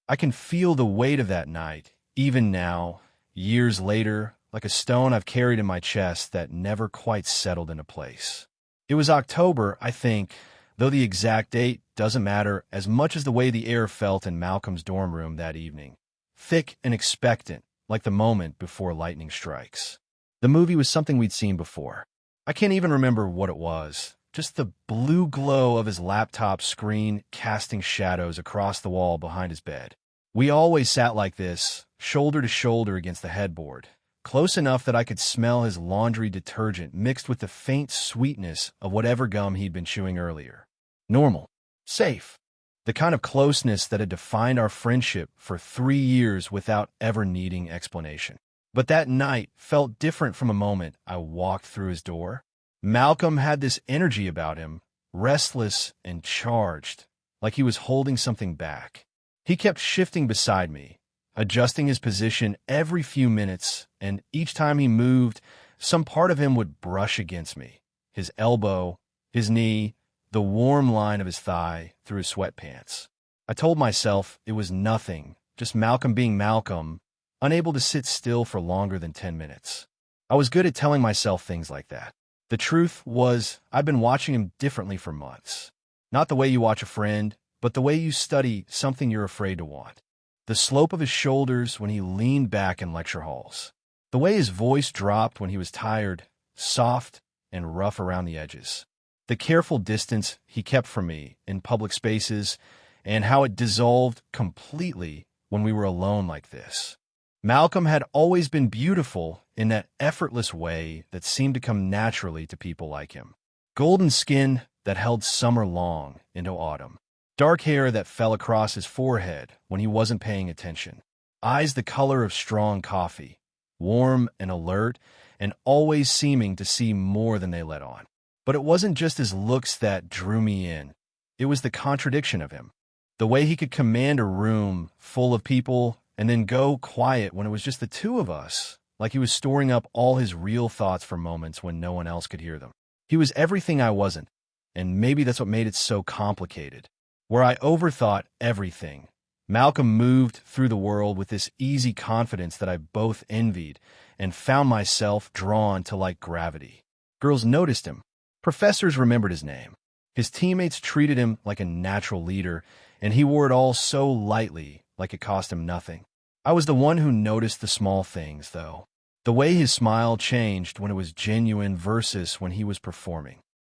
I can feel the weight of that night, even now, years later, like a stone I've carried in my chest that never quite settled into place. It was October, I think, though the exact date doesn't matter as much as the way the air felt in Malcolm's dorm room that evening. Thick and expectant, like the moment before lightning strikes. The movie was something we'd seen before. I can't even remember what it was. Just the blue glow of his laptop screen casting shadows across the wall behind his bed. We always sat like this, shoulder to shoulder against the headboard, close enough that I could smell his laundry detergent mixed with the faint sweetness of whatever gum he'd been chewing earlier. Normal. Safe. The kind of closeness that had defined our friendship for 3 years without ever needing explanation. But that night felt different from a moment I walked through his door. Malcolm had this energy about him, restless and charged, like he was holding something back. He kept shifting beside me, adjusting his position every few minutes, and each time he moved, some part of him would brush against me. His elbow, his knee, the warm line of his thigh through his sweatpants. I told myself it was nothing, just Malcolm being Malcolm, unable to sit still for longer than 10 minutes. I was good at telling myself things like that. The truth was, I'd been watching him differently for months. Not the way you watch a friend, but the way you study something you're afraid to want. The slope of his shoulders when he leaned back in lecture halls. The way his voice dropped when he was tired, soft and rough around the edges. The careful distance he kept from me in public spaces, and how it dissolved completely when we were alone like this. Malcolm had always been beautiful in that effortless way that seemed to come naturally to people like him. Golden skin that held summer long into autumn. Dark hair that fell across his forehead when he wasn't paying attention. Eyes the color of strong coffee, warm and alert, and always seeming to see more than they let on. But it wasn't just his looks that drew me in. It was the contradiction of him. The way he could command a room full of people and then go quiet when it was just the two of us, like he was storing up all his real thoughts for moments when no one else could hear them. He was everything I wasn't, and maybe that's what made it so complicated. Where I overthought everything, Malcolm moved through the world with this easy confidence that I both envied and found myself drawn to like gravity. Girls noticed him. Professors remembered his name. His teammates treated him like a natural leader, and he wore it all so lightly, like it cost him nothing. I was the one who noticed the small things, though. The way his smile changed when it was genuine versus when he was performing.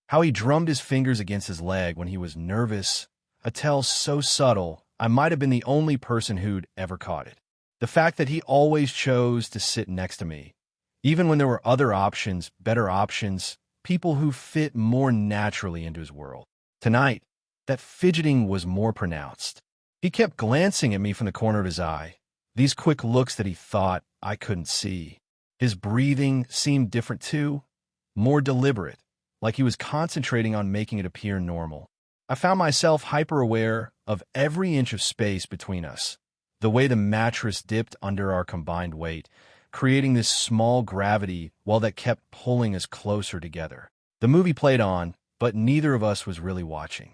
How he drummed his fingers against his leg when he was nervous, a tell so subtle I might have been the only person who'd ever caught it. The fact that he always chose to sit next to me, even when there were other options, better options, people who fit more naturally into his world. Tonight, that fidgeting was more pronounced. He kept glancing at me from the corner of his eye, these quick looks that he thought I couldn't see. His breathing seemed different too, more deliberate, like he was concentrating on making it appear normal. I found myself hyper-aware of every inch of space between us, the way the mattress dipped under our combined weight, creating this small gravity while that kept pulling us closer together. The movie played on, but neither of us was really watching.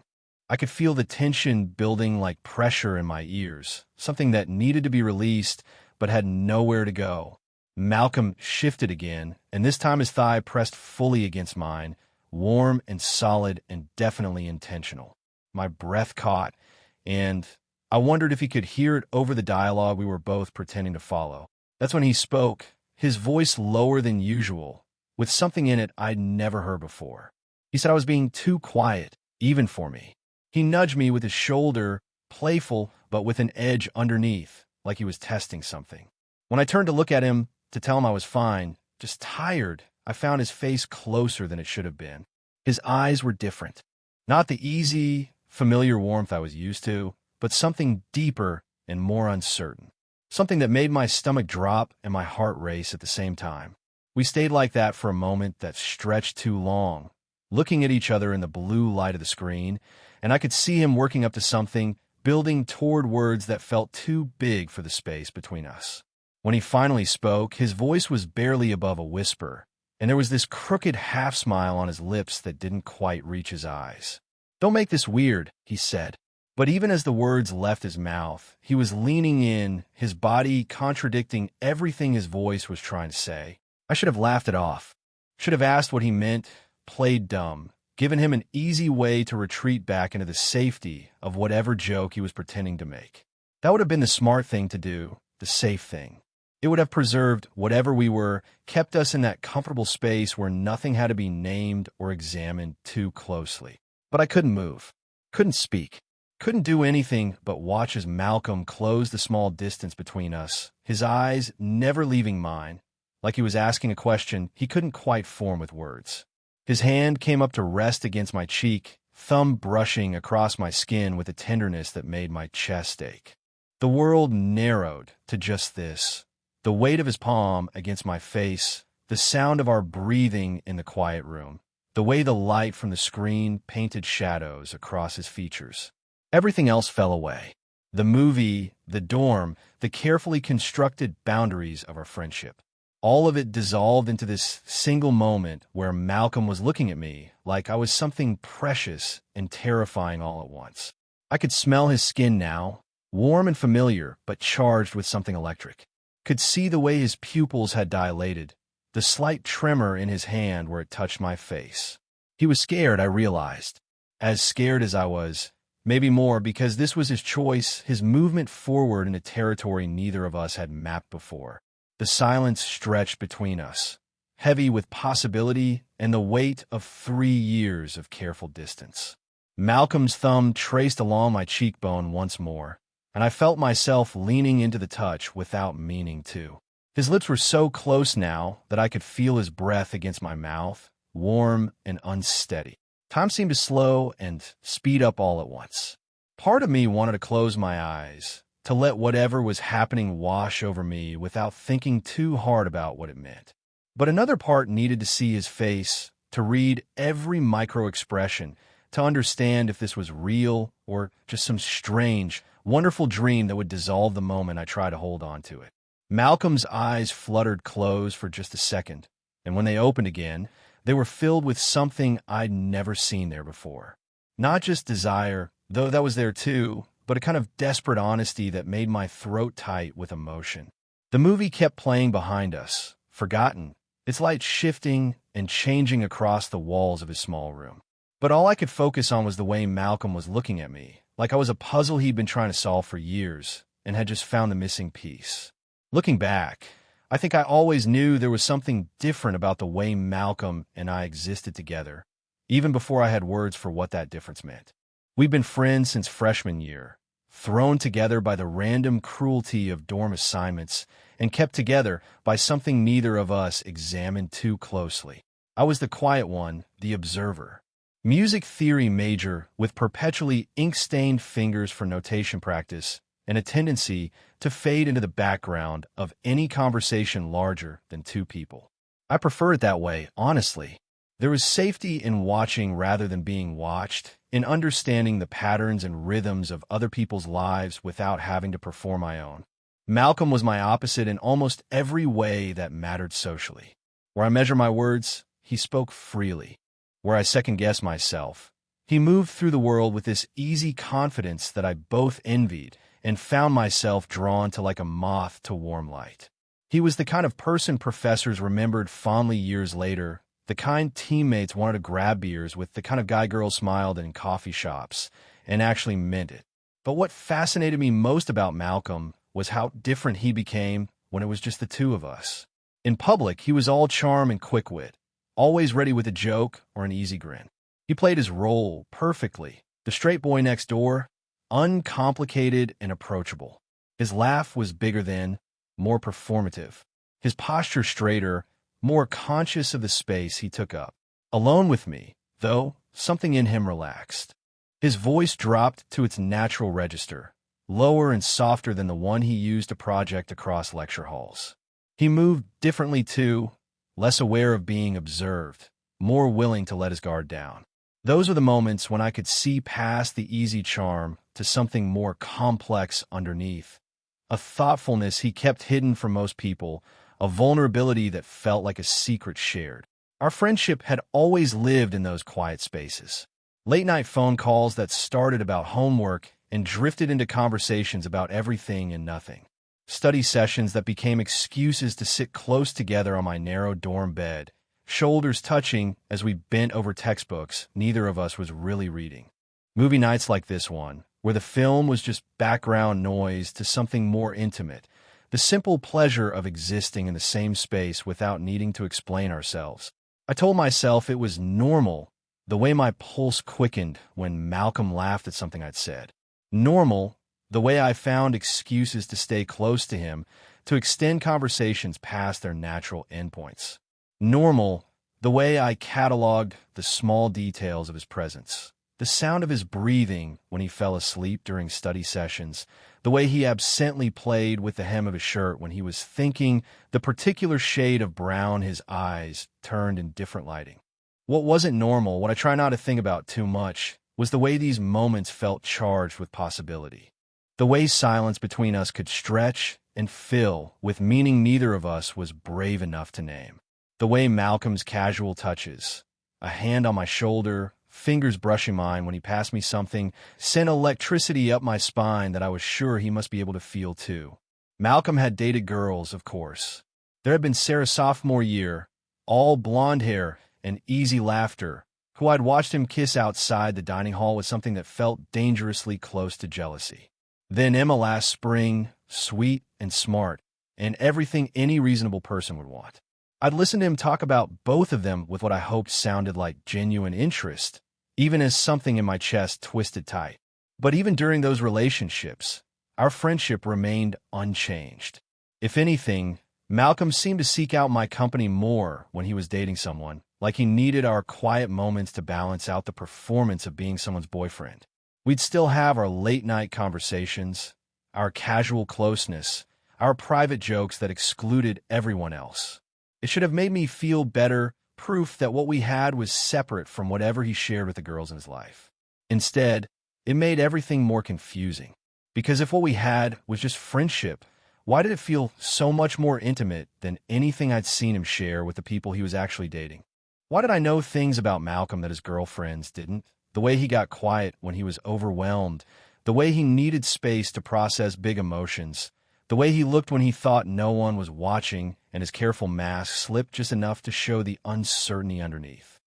I could feel the tension building like pressure in my ears, something that needed to be released but had nowhere to go. Malcolm shifted again, and this time his thigh pressed fully against mine, warm and solid and definitely intentional. My breath caught, and I wondered if he could hear it over the dialogue we were both pretending to follow. That's when he spoke, his voice lower than usual, with something in it I'd never heard before. He said I was being too quiet, even for me. He nudged me with his shoulder, playful but with an edge underneath, like he was testing something. When I turned to look at him to tell him I was fine, just tired, I found his face closer than it should have been. His eyes were different. Not the easy, familiar warmth I was used to, but something deeper and more uncertain. Something that made my stomach drop and my heart race at the same time. We stayed like that for a moment that stretched too long, looking at each other in the blue light of the screen, and I could see him working up to something, building toward words that felt too big for the space between us. When he finally spoke, his voice was barely above a whisper, and there was this crooked half-smile on his lips that didn't quite reach his eyes. "Don't make this weird," he said. But even as the words left his mouth, he was leaning in, his body contradicting everything his voice was trying to say. I should have laughed it off. Should have asked what he meant, played dumb, given him an easy way to retreat back into the safety of whatever joke he was pretending to make. That would have been the smart thing to do, the safe thing. It would have preserved whatever we were, kept us in that comfortable space where nothing had to be named or examined too closely. But I couldn't move, couldn't speak. Couldn't do anything but watch as Malcolm closed the small distance between us, his eyes never leaving mine, like he was asking a question he couldn't quite form with words. His hand came up to rest against my cheek, thumb brushing across my skin with a tenderness that made my chest ache. The world narrowed to just this, the weight of his palm against my face, the sound of our breathing in the quiet room, the way the light from the screen painted shadows across his features. Everything else fell away. The movie, the dorm, the carefully constructed boundaries of our friendship. All of it dissolved into this single moment where Malcolm was looking at me like I was something precious and terrifying all at once. I could smell his skin now, warm and familiar, but charged with something electric. Could see the way his pupils had dilated, the slight tremor in his hand where it touched my face. He was scared, I realized. As scared as I was. Maybe more, because this was his choice, his movement forward into territory neither of us had mapped before. The silence stretched between us, heavy with possibility and the weight of 3 years of careful distance. Malcolm's thumb traced along my cheekbone once more, and I felt myself leaning into the touch without meaning to. His lips were so close now that I could feel his breath against my mouth, warm and unsteady. Time seemed to slow and speed up all at once. Part of me wanted to close my eyes, to let whatever was happening wash over me without thinking too hard about what it meant. But another part needed to see his face, to read every micro-expression, to understand if this was real or just some strange, wonderful dream that would dissolve the moment I tried to hold on to it. Malcolm's eyes fluttered closed for just a second, and when they opened again, they were filled with something I'd never seen there before. Not just desire, though that was there too, but a kind of desperate honesty that made my throat tight with emotion. The movie kept playing behind us, forgotten, its light shifting and changing across the walls of his small room. But all I could focus on was the way Malcolm was looking at me, like I was a puzzle he'd been trying to solve for years and had just found the missing piece. Looking back, I think I always knew there was something different about the way Malcolm and I existed together, even before I had words for what that difference meant. We'd been friends since freshman year, thrown together by the random cruelty of dorm assignments, and kept together by something neither of us examined too closely. I was the quiet one, the observer. Music theory major with perpetually ink-stained fingers for notation practice, and a tendency to fade into the background of any conversation larger than 2 people. I prefer it that way, honestly. There was safety in watching rather than being watched, in understanding the patterns and rhythms of other people's lives without having to perform my own. Malcolm was my opposite in almost every way that mattered socially. Where I measure my words, he spoke freely. Where I second-guessed myself, he moved through the world with this easy confidence that I both envied and found myself drawn to like a moth to warm light. He was the kind of person professors remembered fondly years later, the kind teammates wanted to grab beers with, the kind of guy girls smiled in coffee shops and actually meant it. But what fascinated me most about Malcolm was how different he became when it was just the 2 of us. In public, he was all charm and quick wit, always ready with a joke or an easy grin. He played his role perfectly, the straight boy next door, uncomplicated and approachable. His laugh was bigger than, more performative. His posture straighter, more conscious of the space he took up. Alone with me, though, something in him relaxed. His voice dropped to its natural register, lower and softer than the one he used to project across lecture halls. He moved differently too, less aware of being observed, more willing to let his guard down. Those were the moments when I could see past the easy charm to something more complex underneath. A thoughtfulness he kept hidden from most people, a vulnerability that felt like a secret shared. Our friendship had always lived in those quiet spaces. Late-night phone calls that started about homework and drifted into conversations about everything and nothing. Study sessions that became excuses to sit close together on my narrow dorm bed, shoulders touching as we bent over textbooks neither of us was really reading. Movie nights like this one, where the film was just background noise to something more intimate, the simple pleasure of existing in the same space without needing to explain ourselves. I told myself it was normal, the way my pulse quickened when Malcolm laughed at something I'd said. Normal, the way I found excuses to stay close to him, to extend conversations past their natural endpoints. Normal, the way I cataloged the small details of his presence. The sound of his breathing when he fell asleep during study sessions, the way he absently played with the hem of his shirt when he was thinking, the particular shade of brown his eyes turned in different lighting. What wasn't normal, what I try not to think about too much, was the way these moments felt charged with possibility. The way silence between us could stretch and fill with meaning neither of us was brave enough to name. The way Malcolm's casual touches, a hand on my shoulder, fingers brushing mine when he passed me something, sent electricity up my spine that I was sure he must be able to feel too. Malcolm had dated girls, of course. There had been Sarah's sophomore year, all blonde hair and easy laughter, who I'd watched him kiss outside the dining hall with something that felt dangerously close to jealousy. Then Emma last spring, sweet and smart, and everything any reasonable person would want. I'd listened to him talk about both of them with what I hoped sounded like genuine interest, even as something in my chest twisted tight. But even during those relationships, our friendship remained unchanged. If anything, Malcolm seemed to seek out my company more when he was dating someone, like he needed our quiet moments to balance out the performance of being someone's boyfriend. We'd still have our late-night conversations, our casual closeness, our private jokes that excluded everyone else. It should have made me feel better, proof that what we had was separate from whatever he shared with the girls in his life. Instead, it made everything more confusing. Because if what we had was just friendship, why did it feel so much more intimate than anything I'd seen him share with the people he was actually dating? Why did I know things about Malcolm that his girlfriends didn't? The way he got quiet when he was overwhelmed, the way he needed space to process big emotions, the way he looked when he thought no one was watching and his careful mask slipped just enough to show the uncertainty underneath.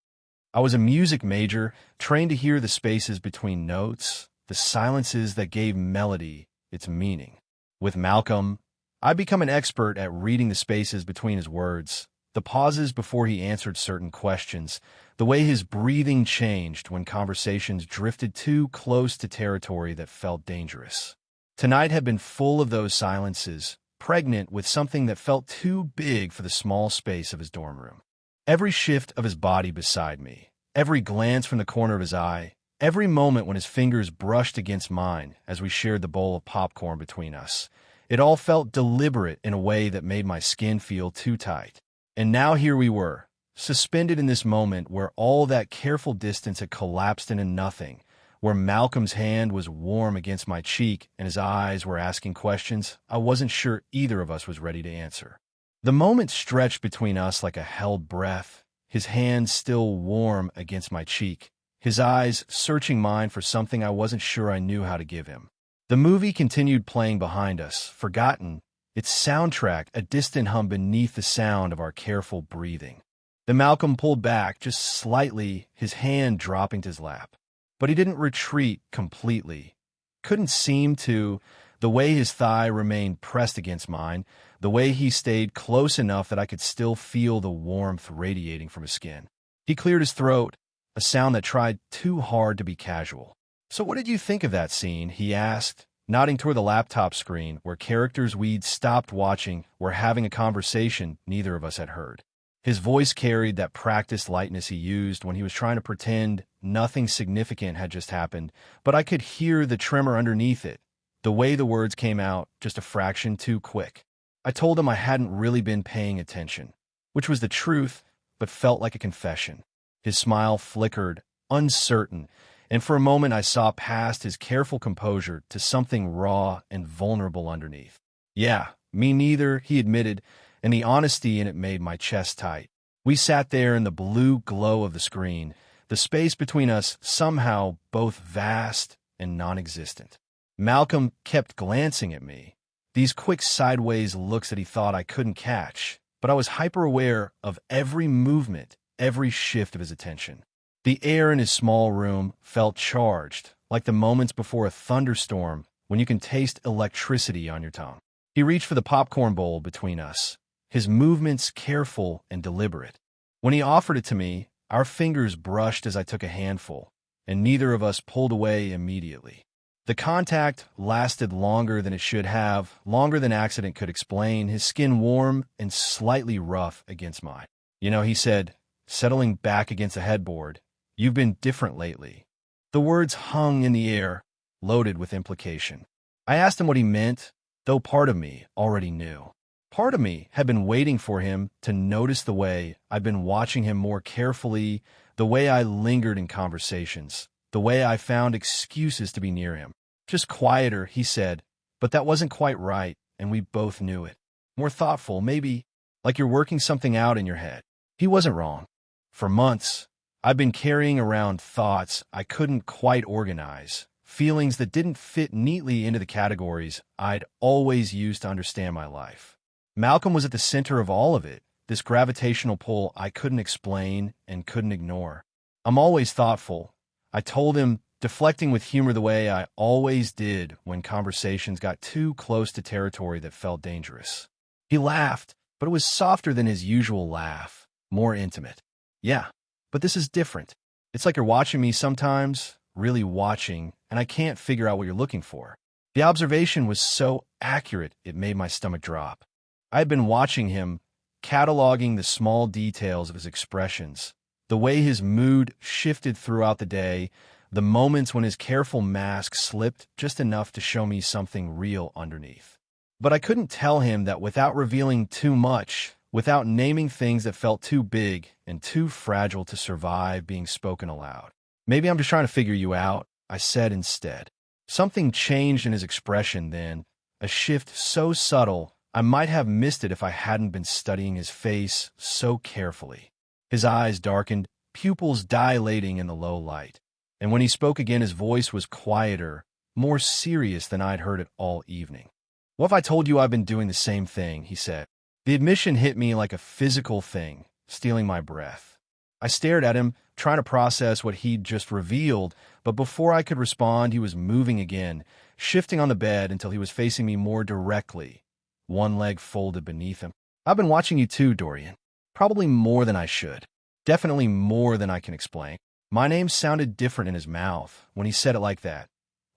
I was a music major, trained to hear the spaces between notes, the silences that gave melody its meaning. With Malcolm, I'd become an expert at reading the spaces between his words, the pauses before he answered certain questions, the way his breathing changed when conversations drifted too close to territory that felt dangerous. Tonight had been full of those silences, pregnant with something that felt too big for the small space of his dorm room. Every shift of his body beside me, every glance from the corner of his eye, every moment when his fingers brushed against mine as we shared the bowl of popcorn between us, it all felt deliberate in a way that made my skin feel too tight. And now here we were, suspended in this moment where all that careful distance had collapsed into nothing, where Malcolm's hand was warm against my cheek and his eyes were asking questions I wasn't sure either of us was ready to answer. The moment stretched between us like a held breath, his hand still warm against my cheek, his eyes searching mine for something I wasn't sure I knew how to give him. The movie continued playing behind us, forgotten, its soundtrack a distant hum beneath the sound of our careful breathing. Then Malcolm pulled back just slightly, his hand dropping to his lap. But he didn't retreat completely. Couldn't seem to, the way his thigh remained pressed against mine, the way he stayed close enough that I could still feel the warmth radiating from his skin. He cleared his throat, a sound that tried too hard to be casual. "So what did you think of that scene?" he asked, nodding toward the laptop screen where characters we'd stopped watching were having a conversation neither of us had heard. His voice carried that practiced lightness he used when he was trying to pretend nothing significant had just happened, but I could hear the tremor underneath it, the way the words came out just a fraction too quick. I told him I hadn't really been paying attention, which was the truth, but felt like a confession. His smile flickered, uncertain, and for a moment I saw past his careful composure to something raw and vulnerable underneath. "Yeah, me neither," he admitted, and the honesty in it made my chest tight. We sat there in the blue glow of the screen, the space between us somehow both vast and non-existent. Malcolm kept glancing at me, these quick sideways looks that he thought I couldn't catch, but I was hyper-aware of every movement, every shift of his attention. The air in his small room felt charged, like the moments before a thunderstorm when you can taste electricity on your tongue. He reached for the popcorn bowl between us, his movements careful and deliberate. When he offered it to me, our fingers brushed as I took a handful, and neither of us pulled away immediately. The contact lasted longer than it should have, longer than accident could explain, his skin warm and slightly rough against mine. "You know," he said, settling back against the headboard, "you've been different lately." The words hung in the air, loaded with implication. I asked him what he meant, though part of me already knew. Part of me had been waiting for him to notice the way I'd been watching him more carefully, the way I lingered in conversations, the way I found excuses to be near him. "Just quieter," he said, but that wasn't quite right, and we both knew it. "More thoughtful, maybe, like you're working something out in your head." He wasn't wrong. For months, I've been carrying around thoughts I couldn't quite organize, feelings that didn't fit neatly into the categories I'd always used to understand my life. Malcolm was at the center of all of it, this gravitational pull I couldn't explain and couldn't ignore. "I'm always thoughtful," I told him, deflecting with humor the way I always did when conversations got too close to territory that felt dangerous. He laughed, but it was softer than his usual laugh, more intimate. "Yeah, but this is different. It's like you're watching me sometimes, really watching, and I can't figure out what you're looking for." The observation was so accurate it made my stomach drop. I had been watching him, cataloging the small details of his expressions, the way his mood shifted throughout the day, the moments when his careful mask slipped just enough to show me something real underneath. But I couldn't tell him that without revealing too much, without naming things that felt too big and too fragile to survive being spoken aloud. "Maybe I'm just trying to figure you out," I said instead. Something changed in his expression then, a shift so subtle I might have missed it if I hadn't been studying his face so carefully. His eyes darkened, pupils dilating in the low light. And when he spoke again, his voice was quieter, more serious than I'd heard it all evening. "What if I told you I've been doing the same thing?" he said. The admission hit me like a physical thing, stealing my breath. I stared at him, trying to process what he'd just revealed, but before I could respond, he was moving again, shifting on the bed until he was facing me more directly, one leg folded beneath him. "I've been watching you too, Dorian. Probably more than I should. Definitely more than I can explain." My name sounded different in his mouth when he said it like that,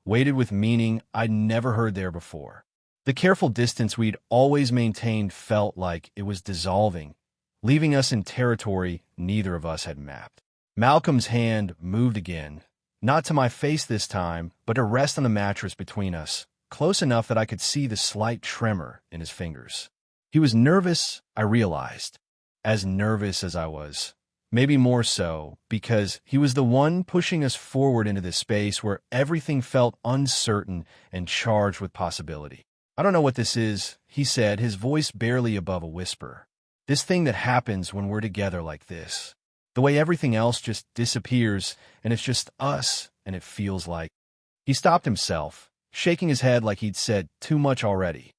weighted with meaning I'd never heard there before. The careful distance we'd always maintained felt like it was dissolving, leaving us in territory neither of us had mapped. Malcolm's hand moved again, not to my face this time, but to rest on the mattress between us, close enough that I could see the slight tremor in his fingers. He was nervous, I realized, as nervous as I was. Maybe more so, because he was the one pushing us forward into this space where everything felt uncertain and charged with possibility. "I don't know what this is," he said, his voice barely above a whisper. "This thing that happens when we're together like this. The way everything else just disappears, and it's just us, and it feels like..." He stopped himself, shaking his head like he'd said too much already.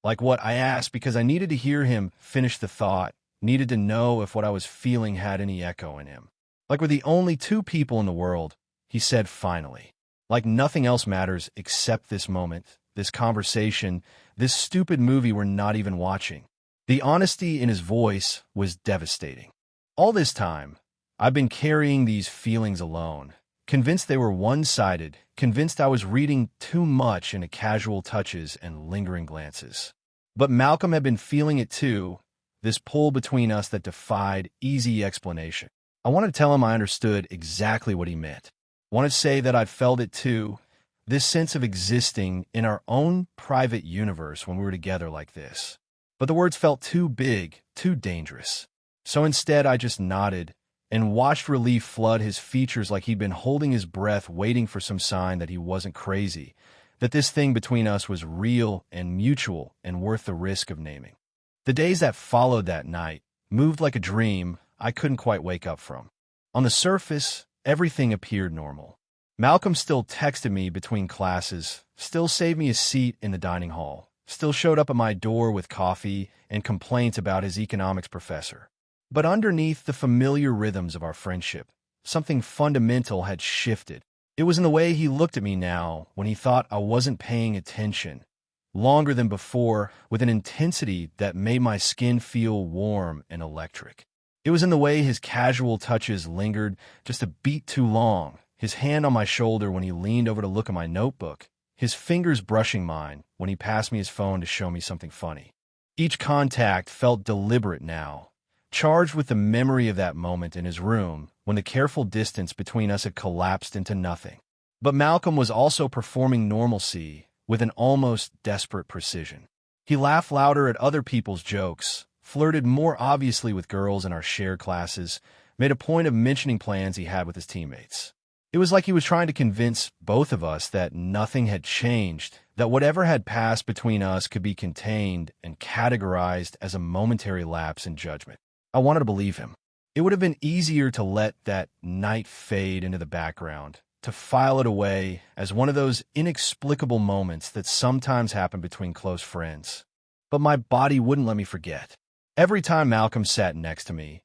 "Like what?" I asked, because I needed to hear him finish the thought. Needed to know if what I was feeling had any echo in him. "Like we're the only two people in the world," he said finally. "Like nothing else matters except this moment, this conversation, this stupid movie we're not even watching." The honesty in his voice was devastating. All this time, I've been carrying these feelings alone, convinced they were one-sided, convinced I was reading too much into casual touches and lingering glances. But Malcolm had been feeling it too, this pull between us that defied easy explanation. I wanted to tell him I understood exactly what he meant. Wanted to say that I'd felt it too, this sense of existing in our own private universe when we were together like this. But the words felt too big, too dangerous. So instead, I just nodded and watched relief flood his features like he'd been holding his breath, waiting for some sign that he wasn't crazy, that this thing between us was real and mutual and worth the risk of naming. The days that followed that night moved like a dream I couldn't quite wake up from. On the surface, everything appeared normal. Malcolm still texted me between classes, still saved me a seat in the dining hall, still showed up at my door with coffee and complaints about his economics professor. But underneath the familiar rhythms of our friendship, something fundamental had shifted. It was in the way he looked at me now when he thought I wasn't paying attention, longer than before, with an intensity that made my skin feel warm and electric. It was in the way his casual touches lingered just a beat too long, his hand on my shoulder when he leaned over to look at my notebook, his fingers brushing mine when he passed me his phone to show me something funny. Each contact felt deliberate now, charged with the memory of that moment in his room when the careful distance between us had collapsed into nothing. But Malcolm was also performing normalcy with an almost desperate precision. He laughed louder at other people's jokes, flirted more obviously with girls in our shared classes, made a point of mentioning plans he had with his teammates. It was like he was trying to convince both of us that nothing had changed, that whatever had passed between us could be contained and categorized as a momentary lapse in judgment. I wanted to believe him. It would have been easier to let that night fade into the background, to file it away as one of those inexplicable moments that sometimes happen between close friends. But my body wouldn't let me forget. Every time Malcolm sat next to me,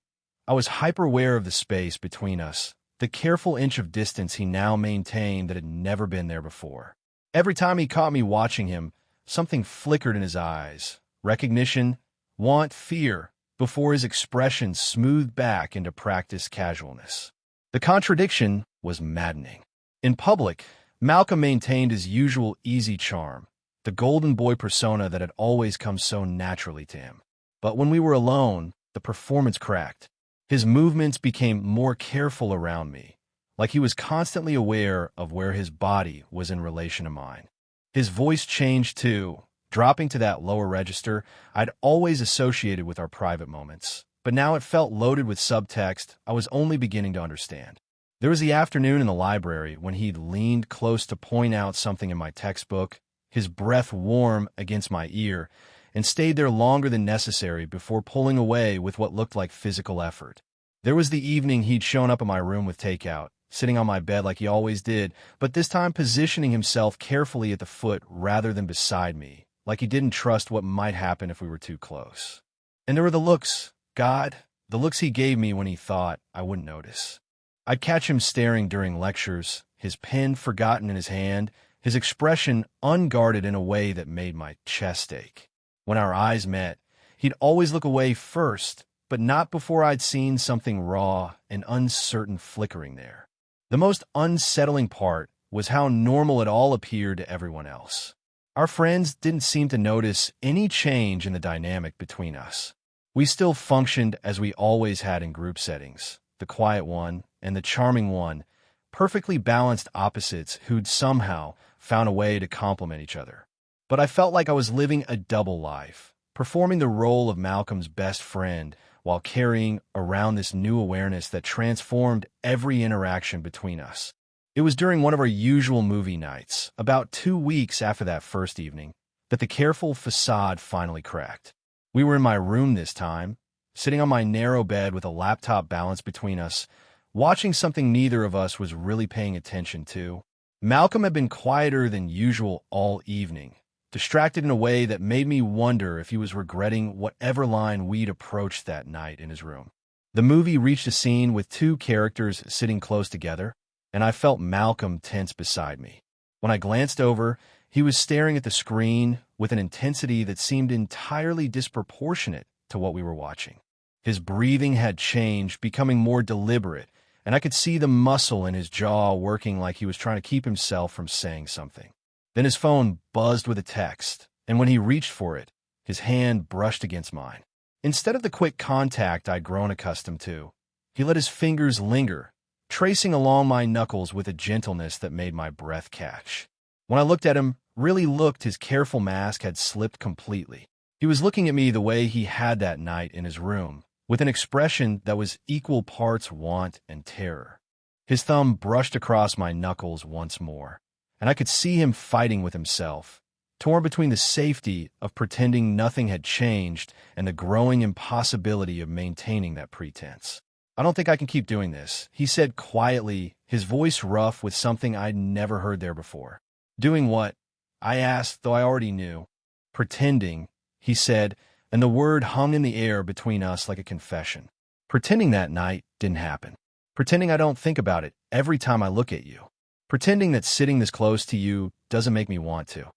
I was hyper-aware of the space between us, the careful inch of distance he now maintained that had never been there before. Every time he caught me watching him, something flickered in his eyes. Recognition, want, fear, before his expression smoothed back into practiced casualness. The contradiction was maddening. In public, Malcolm maintained his usual easy charm, the golden boy persona that had always come so naturally to him. But when we were alone, the performance cracked. His movements became more careful around me, like he was constantly aware of where his body was in relation to mine. His voice changed too, dropping to that lower register I'd always associated with our private moments. But now it felt loaded with subtext I was only beginning to understand. There was the afternoon in the library when he'd leaned close to point out something in my textbook, his breath warm against my ear, and stayed there longer than necessary before pulling away with what looked like physical effort. There was the evening he'd shown up in my room with takeout, sitting on my bed like he always did, but this time positioning himself carefully at the foot rather than beside me, like he didn't trust what might happen if we were too close. And there were the looks, the looks he gave me when he thought I wouldn't notice. I'd catch him staring during lectures, his pen forgotten in his hand, his expression unguarded in a way that made my chest ache. When our eyes met, he'd always look away first, but not before I'd seen something raw and uncertain flickering there. The most unsettling part was how normal it all appeared to everyone else. Our friends didn't seem to notice any change in the dynamic between us. We still functioned as we always had in group settings, the quiet one and the charming one, perfectly balanced opposites who'd somehow found a way to complement each other. But I felt like I was living a double life, performing the role of Malcolm's best friend while carrying around this new awareness that transformed every interaction between us. It was during one of our usual movie nights, about 2 weeks after that first evening, that the careful facade finally cracked. We were in my room this time, sitting on my narrow bed with a laptop balanced between us, watching something neither of us was really paying attention to. Malcolm had been quieter than usual all evening, distracted in a way that made me wonder if he was regretting whatever line we'd approached that night in his room. The movie reached a scene with two characters sitting close together, and I felt Malcolm tense beside me. When I glanced over, he was staring at the screen with an intensity that seemed entirely disproportionate to what we were watching. His breathing had changed, becoming more deliberate, and I could see the muscle in his jaw working like he was trying to keep himself from saying something. Then his phone buzzed with a text, and when he reached for it, his hand brushed against mine. Instead of the quick contact I'd grown accustomed to, he let his fingers linger, tracing along my knuckles with a gentleness that made my breath catch. When I looked at him, really looked, his careful mask had slipped completely. He was looking at me the way he had that night in his room, with an expression that was equal parts want and terror. His thumb brushed across my knuckles once more, and I could see him fighting with himself, torn between the safety of pretending nothing had changed and the growing impossibility of maintaining that pretense. "I don't think I can keep doing this," he said quietly, his voice rough with something I'd never heard there before. "Doing what?" I asked, though I already knew. Pretending, he said, and the word hung in the air between us like a confession. Pretending that night didn't happen. Pretending I don't think about it every time I look at you. Pretending that sitting this close to you doesn't make me want to.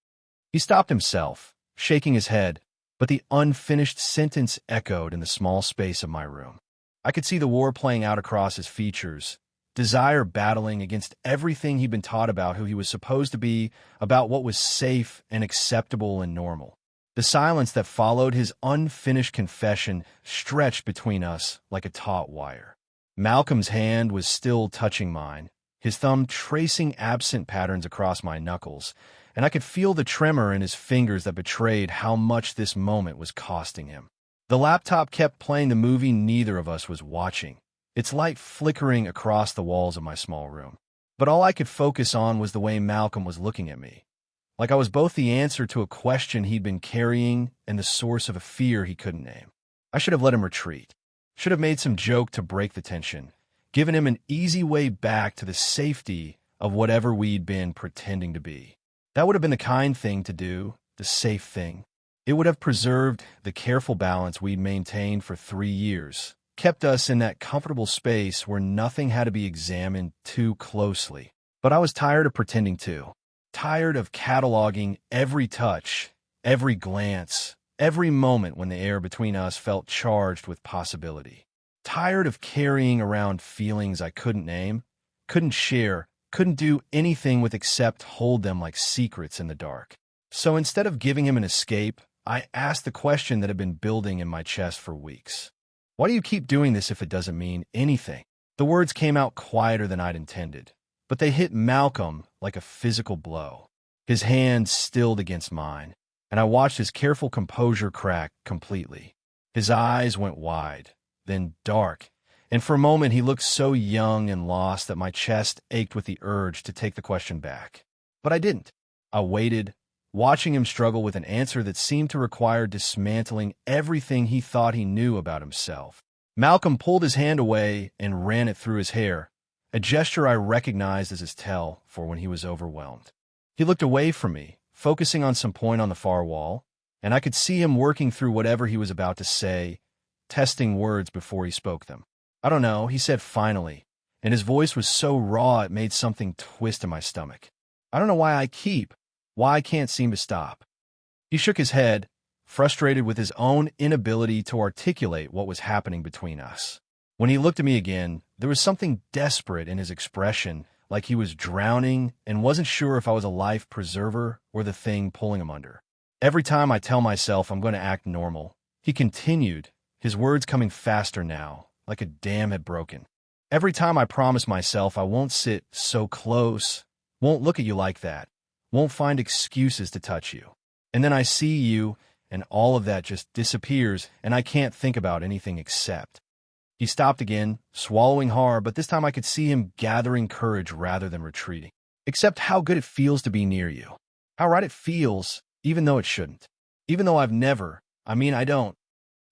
He stopped himself, shaking his head, but the unfinished sentence echoed in the small space of my room. I could see the war playing out across his features, desire battling against everything he'd been taught about who he was supposed to be, about what was safe and acceptable and normal. The silence that followed his unfinished confession stretched between us like a taut wire. Malcolm's hand was still touching mine, his thumb tracing absent patterns across my knuckles, and I could feel the tremor in his fingers that betrayed how much this moment was costing him. The laptop kept playing the movie neither of us was watching, its light flickering across the walls of my small room. But all I could focus on was the way Malcolm was looking at me, like I was both the answer to a question he'd been carrying and the source of a fear he couldn't name. I should have let him retreat, should have made some joke to break the tension, given him an easy way back to the safety of whatever we'd been pretending to be. That would have been the kind thing to do, the safe thing. It would have preserved the careful balance we'd maintained for 3 years, kept us in that comfortable space where nothing had to be examined too closely. But I was tired of pretending too. Tired of cataloging every touch, every glance, every moment when the air between us felt charged with possibility. Tired of carrying around feelings I couldn't name, couldn't share, couldn't do anything with except hold them like secrets in the dark. So instead of giving him an escape, I asked the question that had been building in my chest for weeks. Why do you keep doing this if it doesn't mean anything? The words came out quieter than I'd intended, but they hit Malcolm like a physical blow. His hand stilled against mine, and I watched his careful composure crack completely. His eyes went wide, then dark, and for a moment he looked so young and lost that my chest ached with the urge to take the question back. But I didn't. I waited, watching him struggle with an answer that seemed to require dismantling everything he thought he knew about himself. Malcolm pulled his hand away and ran it through his hair, a gesture I recognized as his tell for when he was overwhelmed. He looked away from me, focusing on some point on the far wall, and I could see him working through whatever he was about to say, testing words before he spoke them. I don't know, he said finally, and his voice was so raw it made something twist in my stomach. I don't know why I can't seem to stop. He shook his head, frustrated with his own inability to articulate what was happening between us. When he looked at me again, there was something desperate in his expression, like he was drowning and wasn't sure if I was a life preserver or the thing pulling him under. Every time I tell myself I'm going to act normal, he continued, his words coming faster now, like a dam had broken. Every time I promise myself I won't sit so close, won't look at you like that, won't find excuses to touch you. And then I see you, and all of that just disappears, and I can't think about anything except. He stopped again, swallowing hard, but this time I could see him gathering courage rather than retreating. Except how good it feels to be near you. How right it feels, even though it shouldn't. Even though I don't.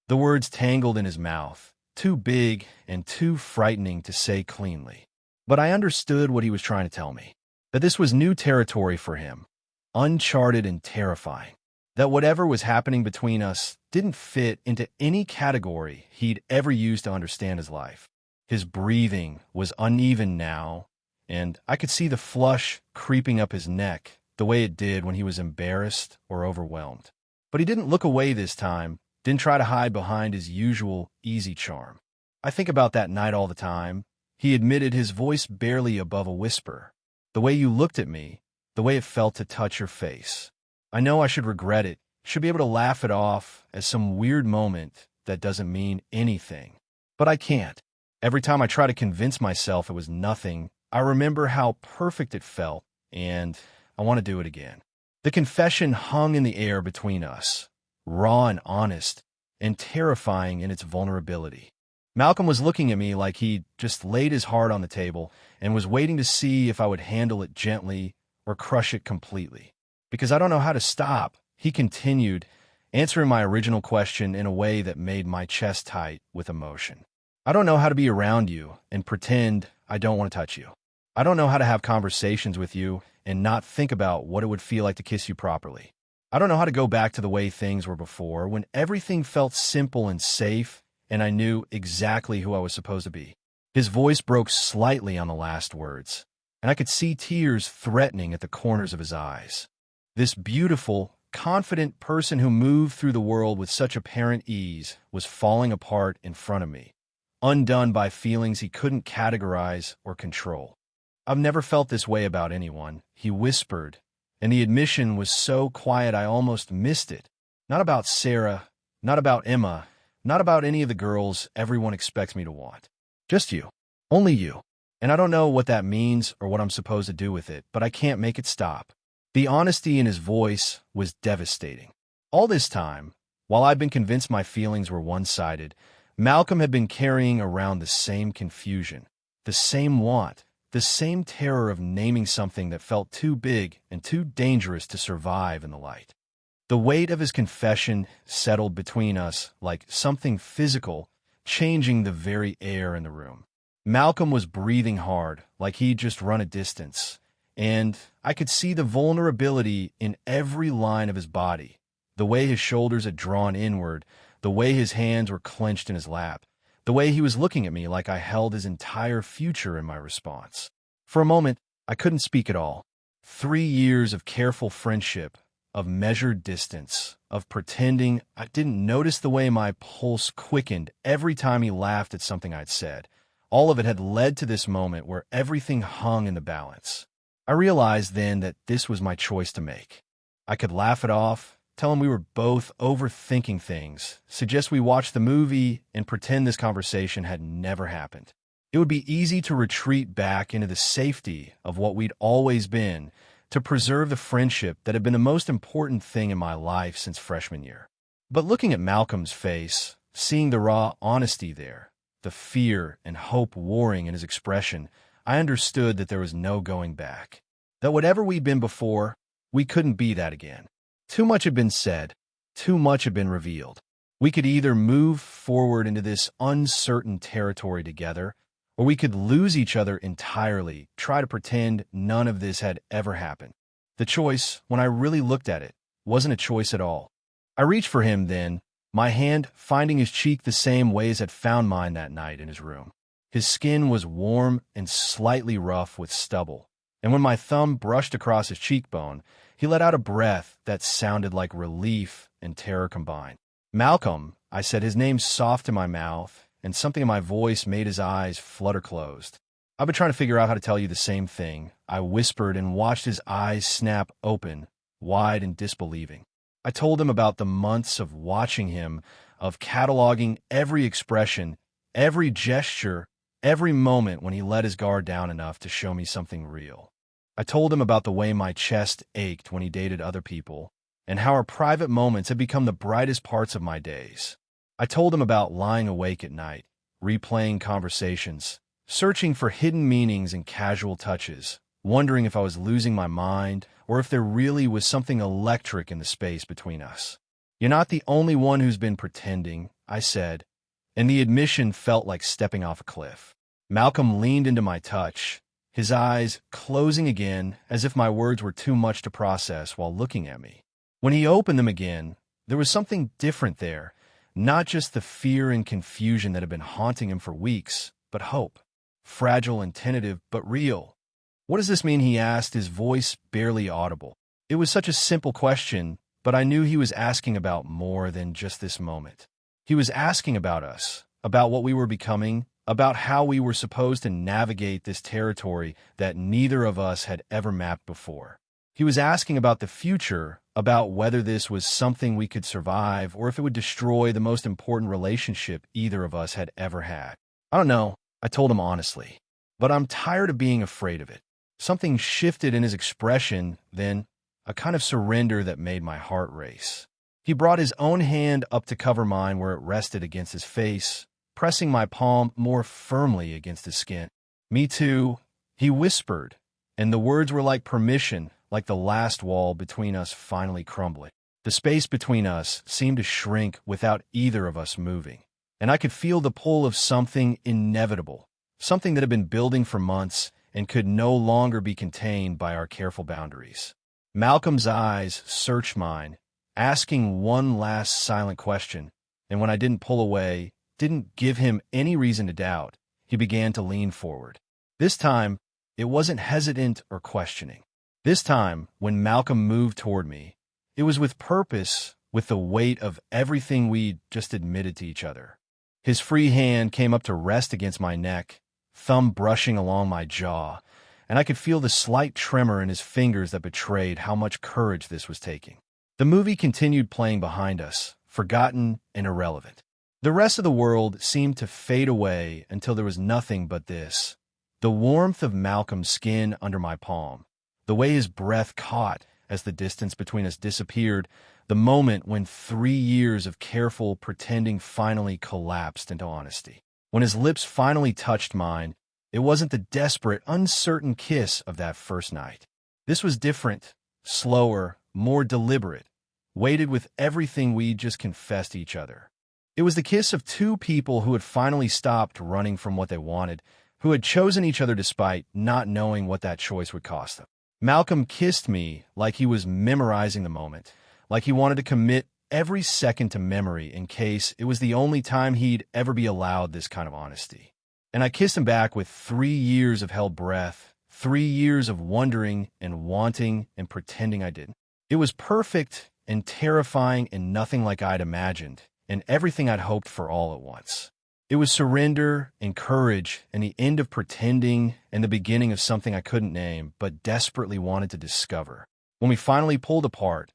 The words tangled in his mouth, too big and too frightening to say cleanly. But I understood what he was trying to tell me. That this was new territory for him, uncharted and terrifying. That whatever was happening between us didn't fit into any category he'd ever used to understand his life. His breathing was uneven now, and I could see the flush creeping up his neck the way it did when he was embarrassed or overwhelmed. But he didn't look away this time, didn't try to hide behind his usual easy charm. I think about that night all the time. He admitted, his voice barely above a whisper. The way you looked at me, the way it felt to touch your face. I know I should regret it, should be able to laugh it off as some weird moment that doesn't mean anything. But I can't. Every time I try to convince myself it was nothing, I remember how perfect it felt, and I want to do it again. The confession hung in the air between us, raw and honest, and terrifying in its vulnerability. Malcolm was looking at me like he'd just laid his heart on the table and was waiting to see if I would handle it gently or crush it completely. Because I don't know how to stop, he continued, answering my original question in a way that made my chest tight with emotion. I don't know how to be around you and pretend I don't want to touch you. I don't know how to have conversations with you and not think about what it would feel like to kiss you properly. I don't know how to go back to the way things were before, when everything felt simple and safe, and I knew exactly who I was supposed to be. His voice broke slightly on the last words, and I could see tears threatening at the corners of his eyes. This beautiful, confident person who moved through the world with such apparent ease was falling apart in front of me, undone by feelings he couldn't categorize or control. "I've never felt this way about anyone," he whispered, and the admission was so quiet I almost missed it. "Not about Sarah, not about Emma, not about any of the girls everyone expects me to want. Just you. Only you. And I don't know what that means or what I'm supposed to do with it, but I can't make it stop." The honesty in his voice was devastating. All this time, while I'd been convinced my feelings were one-sided, Malcolm had been carrying around the same confusion, the same want, the same terror of naming something that felt too big and too dangerous to survive in the light. The weight of his confession settled between us like something physical, changing the very air in the room. Malcolm was breathing hard, like he'd just run a distance, and I could see the vulnerability in every line of his body, the way his shoulders had drawn inward, the way his hands were clenched in his lap, the way he was looking at me like I held his entire future in my response. For a moment, I couldn't speak at all. 3 years of careful friendship, of measured distance, of pretending I didn't notice the way my pulse quickened every time he laughed at something I'd said. All of it had led to this moment where everything hung in the balance. I realized then that this was my choice to make. I could laugh it off, tell him we were both overthinking things, suggest we watch the movie, and pretend this conversation had never happened. It would be easy to retreat back into the safety of what we'd always been, to preserve the friendship that had been the most important thing in my life since freshman year. But looking at Malcolm's face, seeing the raw honesty there, the fear and hope warring in his expression, I understood that there was no going back. That whatever we'd been before, we couldn't be that again. Too much had been said. Too much had been revealed. We could either move forward into this uncertain territory together, or we could lose each other entirely, try to pretend none of this had ever happened. The choice, when I really looked at it, wasn't a choice at all. I reached for him then, my hand finding his cheek the same way as had found mine that night in his room. His skin was warm and slightly rough with stubble, and when my thumb brushed across his cheekbone, he let out a breath that sounded like relief and terror combined. "Malcolm," I said, his name soft in my mouth, and something in my voice made his eyes flutter closed. "I've been trying to figure out how to tell you the same thing," I whispered and watched his eyes snap open, wide and disbelieving. I told him about the months of watching him, of cataloging every expression, every gesture, every moment when he let his guard down enough to show me something real. I told him about the way my chest ached when he dated other people, and how our private moments had become the brightest parts of my days. I told him about lying awake at night, replaying conversations, searching for hidden meanings in casual touches, wondering if I was losing my mind or if there really was something electric in the space between us. "You're not the only one who's been pretending," I said, and the admission felt like stepping off a cliff. Malcolm leaned into my touch, his eyes closing again as if my words were too much to process while looking at me. When he opened them again, there was something different there, not just the fear and confusion that had been haunting him for weeks, but hope. Fragile and tentative, but real. "What does this mean?" he asked, his voice barely audible. It was such a simple question, but I knew he was asking about more than just this moment. He was asking about us, about what we were becoming, about how we were supposed to navigate this territory that neither of us had ever mapped before. He was asking about the future, about whether this was something we could survive or if it would destroy the most important relationship either of us had ever had. "I don't know," I told him honestly, "but I'm tired of being afraid of it." Something shifted in his expression, then a kind of surrender that made my heart race. He brought his own hand up to cover mine where it rested against his face, pressing my palm more firmly against his skin. "Me too," he whispered, and the words were like permission, like the last wall between us finally crumbling. The space between us seemed to shrink without either of us moving, and I could feel the pull of something inevitable, something that had been building for months, and could no longer be contained by our careful boundaries. Malcolm's eyes searched mine, asking one last silent question, and when I didn't pull away, didn't give him any reason to doubt, he began to lean forward. This time, it wasn't hesitant or questioning. This time, when Malcolm moved toward me, it was with purpose, with the weight of everything we'd just admitted to each other. His free hand came up to rest against my neck, thumb brushing along my jaw, and I could feel the slight tremor in his fingers that betrayed how much courage this was taking. The movie continued playing behind us, forgotten and irrelevant. The rest of the world seemed to fade away until there was nothing but this. The warmth of Malcolm's skin under my palm, the way his breath caught as the distance between us disappeared, the moment when 3 years of careful pretending finally collapsed into honesty. When his lips finally touched mine, it wasn't the desperate, uncertain kiss of that first night. This was different, slower, more deliberate, weighted with everything we'd just confessed to each other. It was the kiss of two people who had finally stopped running from what they wanted, who had chosen each other despite not knowing what that choice would cost them. Malcolm kissed me like he was memorizing the moment, like he wanted to commit every second to memory in case it was the only time he'd ever be allowed this kind of honesty. And I kissed him back with 3 years of held breath, 3 years of wondering and wanting and pretending I didn't. It was perfect and terrifying and nothing like I'd imagined, and everything I'd hoped for all at once. It was surrender and courage and the end of pretending and the beginning of something I couldn't name but desperately wanted to discover. When we finally pulled apart,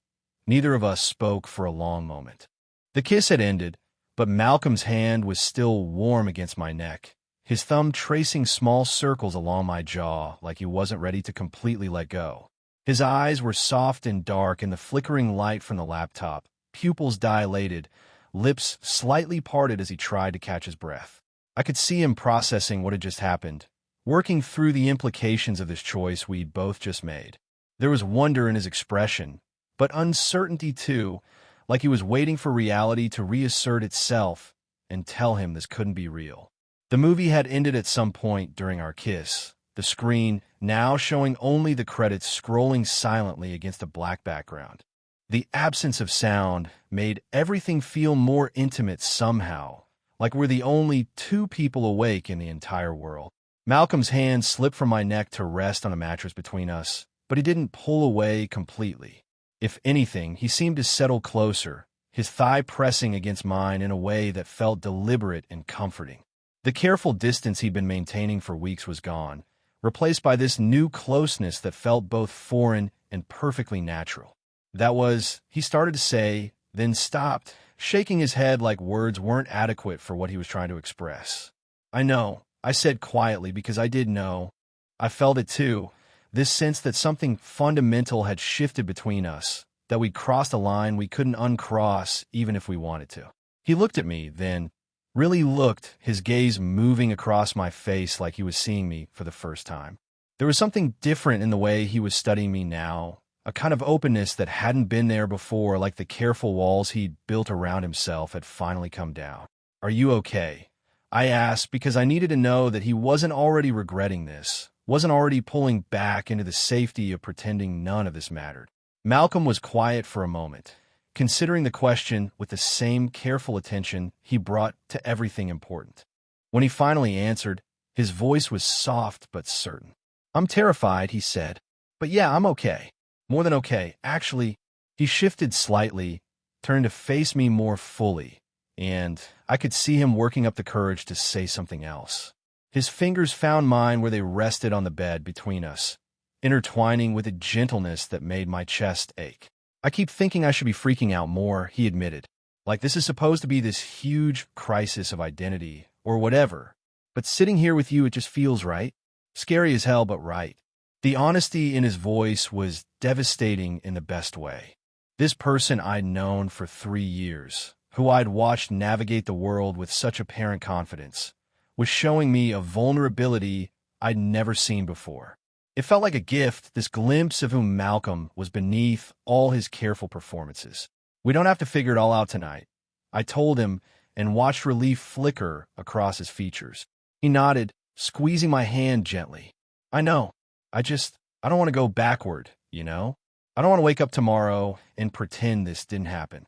neither of us spoke for a long moment. The kiss had ended, but Malcolm's hand was still warm against my neck, his thumb tracing small circles along my jaw like he wasn't ready to completely let go. His eyes were soft and dark in the flickering light from the laptop, pupils dilated, lips slightly parted as he tried to catch his breath. I could see him processing what had just happened, working through the implications of this choice we'd both just made. There was wonder in his expression, but uncertainty too, like he was waiting for reality to reassert itself and tell him this couldn't be real. The movie had ended at some point during our kiss, the screen now showing only the credits scrolling silently against a black background. The absence of sound made everything feel more intimate somehow, like we're the only two people awake in the entire world. Malcolm's hand slipped from my neck to rest on a mattress between us, but he didn't pull away completely. If anything, he seemed to settle closer, his thigh pressing against mine in a way that felt deliberate and comforting. The careful distance he'd been maintaining for weeks was gone, replaced by this new closeness that felt both foreign and perfectly natural. That was, he started to say, then stopped, shaking his head like words weren't adequate for what he was trying to express. I know, I said quietly because I did know. I felt it too, this sense that something fundamental had shifted between us, that we'd crossed a line we couldn't uncross even if we wanted to. He looked at me, then, really looked, his gaze moving across my face like he was seeing me for the first time. There was something different in the way he was studying me now, a kind of openness that hadn't been there before, like the careful walls he'd built around himself had finally come down. "Are you okay?" I asked because I needed to know that he wasn't already regretting this, wasn't already pulling back into the safety of pretending none of this mattered. Malcolm was quiet for a moment, considering the question with the same careful attention he brought to everything important. When he finally answered, his voice was soft but certain. "I'm terrified," he said, "but yeah, I'm okay. More than okay, actually." He shifted slightly, turned to face me more fully, and I could see him working up the courage to say something else. His fingers found mine where they rested on the bed between us, intertwining with a gentleness that made my chest ache. "I keep thinking I should be freaking out more," he admitted. "Like this is supposed to be this huge crisis of identity, or whatever. But sitting here with you, it just feels right. Scary as hell, but right." The honesty in his voice was devastating in the best way. This person I'd known for 3 years, who I'd watched navigate the world with such apparent confidence, was showing me a vulnerability I'd never seen before. It felt like a gift, this glimpse of who Malcolm was beneath all his careful performances. "We don't have to figure it all out tonight," I told him, and watched relief flicker across his features. He nodded, squeezing my hand gently. I know. I don't want to go backward, you know? I don't want to wake up tomorrow and pretend this didn't happen.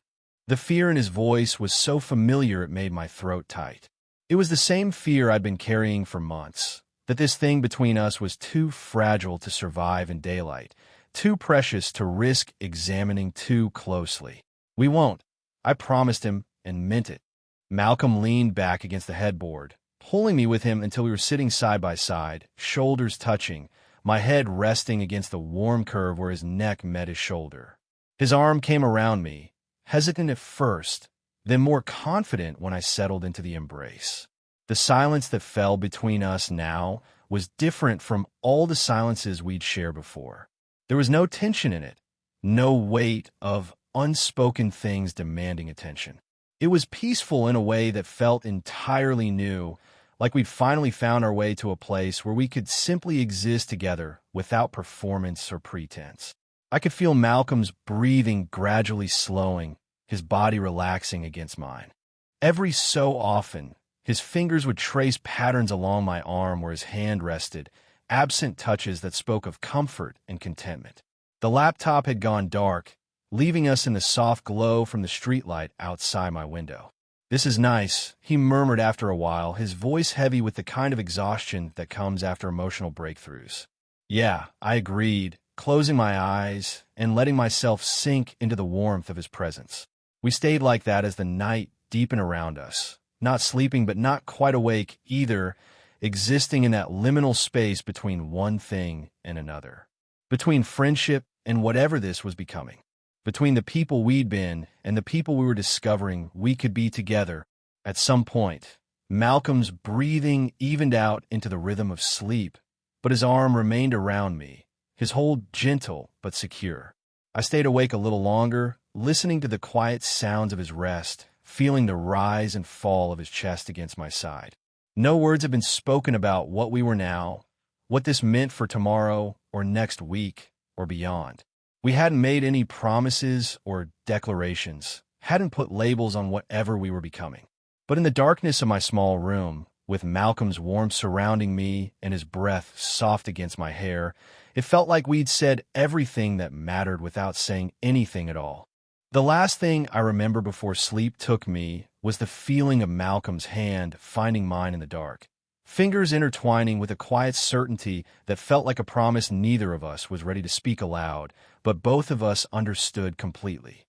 The fear in his voice was so familiar it made my throat tight. It was the same fear I'd been carrying for months, that this thing between us was too fragile to survive in daylight, too precious to risk examining too closely. We won't. I promised him and meant it. Malcolm leaned back against the headboard, pulling me with him until we were sitting side by side, shoulders touching, my head resting against the warm curve where his neck met his shoulder. His arm came around me, hesitant at first, then more confident when I settled into the embrace. The silence that fell between us now was different from all the silences we'd shared before. There was no tension in it, no weight of unspoken things demanding attention. It was peaceful in a way that felt entirely new, like we'd finally found our way to a place where we could simply exist together without performance or pretense. I could feel Malcolm's breathing gradually slowing, his body relaxing against mine. Every so often, his fingers would trace patterns along my arm where his hand rested, absent touches that spoke of comfort and contentment. The laptop had gone dark, leaving us in the soft glow from the streetlight outside my window. "This is nice," he murmured after a while, his voice heavy with the kind of exhaustion that comes after emotional breakthroughs. "Yeah," I agreed, closing my eyes and letting myself sink into the warmth of his presence. We stayed like that as the night deepened around us, not sleeping but not quite awake either, existing in that liminal space between one thing and another, between friendship and whatever this was becoming, between the people we'd been and the people we were discovering we could be together. At some point, Malcolm's breathing evened out into the rhythm of sleep, but his arm remained around me, his hold gentle but secure. I stayed awake a little longer, listening to the quiet sounds of his rest, feeling the rise and fall of his chest against my side. No words had been spoken about what we were now, what this meant for tomorrow or next week or beyond. We hadn't made any promises or declarations, hadn't put labels on whatever we were becoming. But in the darkness of my small room, with Malcolm's warmth surrounding me and his breath soft against my hair, it felt like we'd said everything that mattered without saying anything at all. The last thing I remember before sleep took me was the feeling of Malcolm's hand finding mine in the dark, fingers intertwining with a quiet certainty that felt like a promise neither of us was ready to speak aloud, but both of us understood completely.